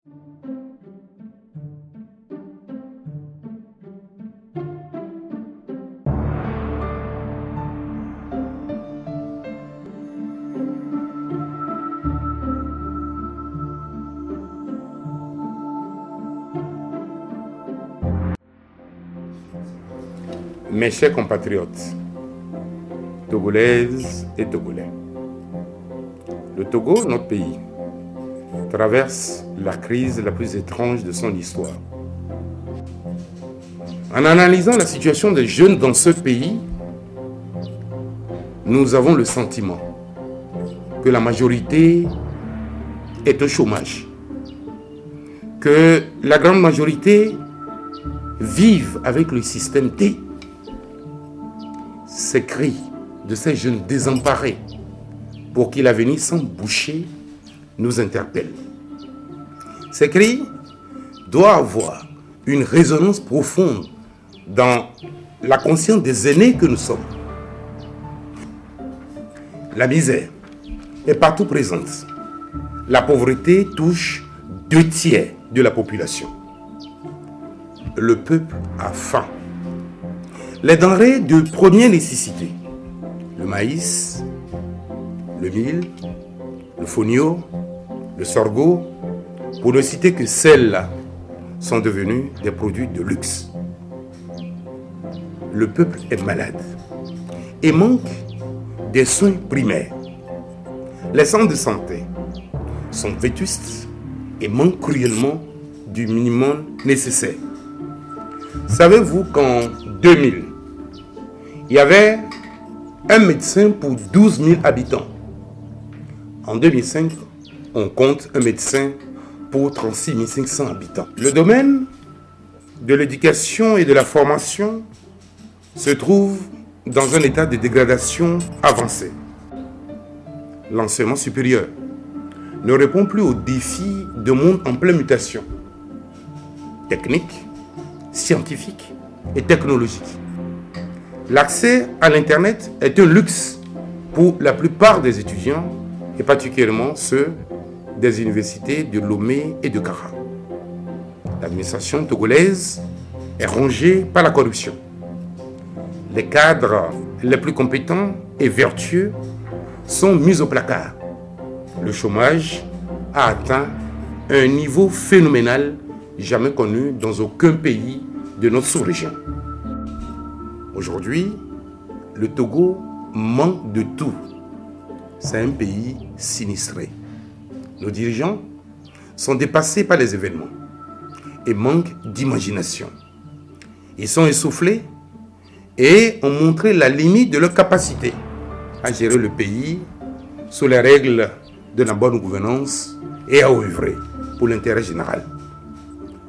Mes chers compatriotes, Togolaises et Togolais, le Togo, notre pays, traverse la crise la plus étrange de son histoire. En analysant la situation des jeunes dans ce pays, nous avons le sentiment que la majorité est au chômage, que la grande majorité vivent avec le système D. Ces cris de ces jeunes désemparés pour qui l'avenir semble bouché nous interpellent. Ces cris doivent avoir une résonance profonde dans la conscience des aînés que nous sommes. La misère est partout présente. La pauvreté touche 2/3 de la population. Le peuple a faim. Les denrées de première nécessité, le maïs, le mil, le fonio, le sorgho, pour ne citer que celles-là, sont devenues des produits de luxe. Le peuple est malade et manque des soins primaires. Les centres de santé sont vétustes et manquent cruellement du minimum nécessaire. Savez-vous qu'en 2000, il y avait un médecin pour 12 000 habitants. En 2005, on compte un médecin pour 36 500 habitants. Le domaine de l'éducation et de la formation se trouve dans un état de dégradation avancé. L'enseignement supérieur ne répond plus aux défis de monde en pleine mutation, technique, scientifique et technologique. L'accès à l'Internet est un luxe pour la plupart des étudiants, et particulièrement ceux des universités de Lomé et de Kara. L'administration togolaise est rongée par la corruption. Les cadres les plus compétents et vertueux sont mis au placard. Le chômage a atteint un niveau phénoménal jamais connu dans aucun pays de notre sous-région. Aujourd'hui, le Togo manque de tout. C'est un pays sinistré. Nos dirigeants sont dépassés par les événements et manquent d'imagination. Ils sont essoufflés et ont montré la limite de leur capacité à gérer le pays sous les règles de la bonne gouvernance et à œuvrer pour l'intérêt général.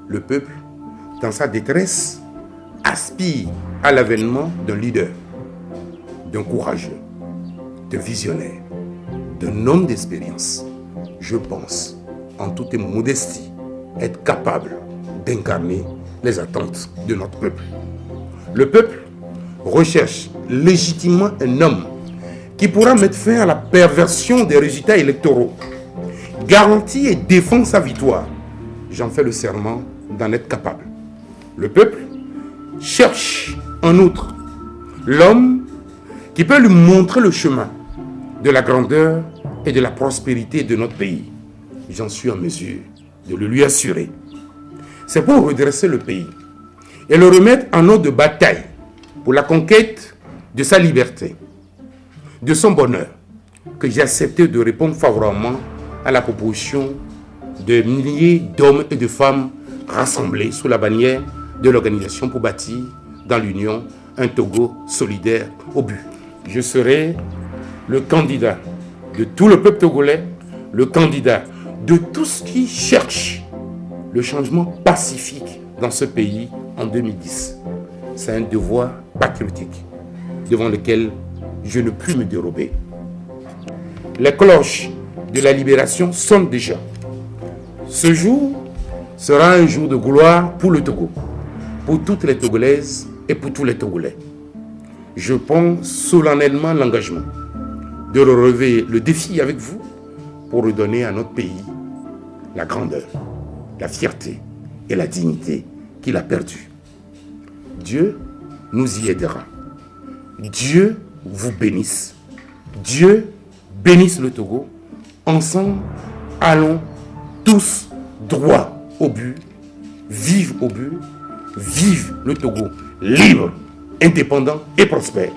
Le peuple, dans sa détresse, aspire à l'avènement d'un leader, d'un courageux, d'un visionnaire, d'un homme d'expérience. Je pense, en toute modestie, être capable d'incarner les attentes de notre peuple. Le peuple recherche légitimement un homme qui pourra mettre fin à la perversion des résultats électoraux, garantir et défendre sa victoire. J'en fais le serment d'en être capable. Le peuple cherche en outre l'homme qui peut lui montrer le chemin de la grandeur et de la prospérité de notre pays. J'en suis en mesure de le lui assurer. C'est pour redresser le pays et le remettre en ordre de bataille pour la conquête de sa liberté, de son bonheur, que j'ai accepté de répondre favorablement à la proposition de milliers d'hommes et de femmes rassemblés sous la bannière de l'Organisation pour bâtir dans l'Union un Togo solidaire au but. Je serai le candidat de tout le peuple togolais, le candidat de tous qui cherchent le changement pacifique dans ce pays en 2010. C'est un devoir patriotique devant lequel je ne puis me dérober. Les cloches de la libération sonnent déjà. Ce jour sera un jour de gloire pour le Togo, pour toutes les Togolaises et pour tous les Togolais. Je prends solennellement l'engagement de relever le défi avec vous pour redonner à notre pays la grandeur, la fierté et la dignité qu'il a perdues. Dieu nous y aidera. Dieu vous bénisse. Dieu bénisse le Togo. Ensemble, allons tous droit au but. Vive au but. Vive le Togo libre, indépendant et prospère.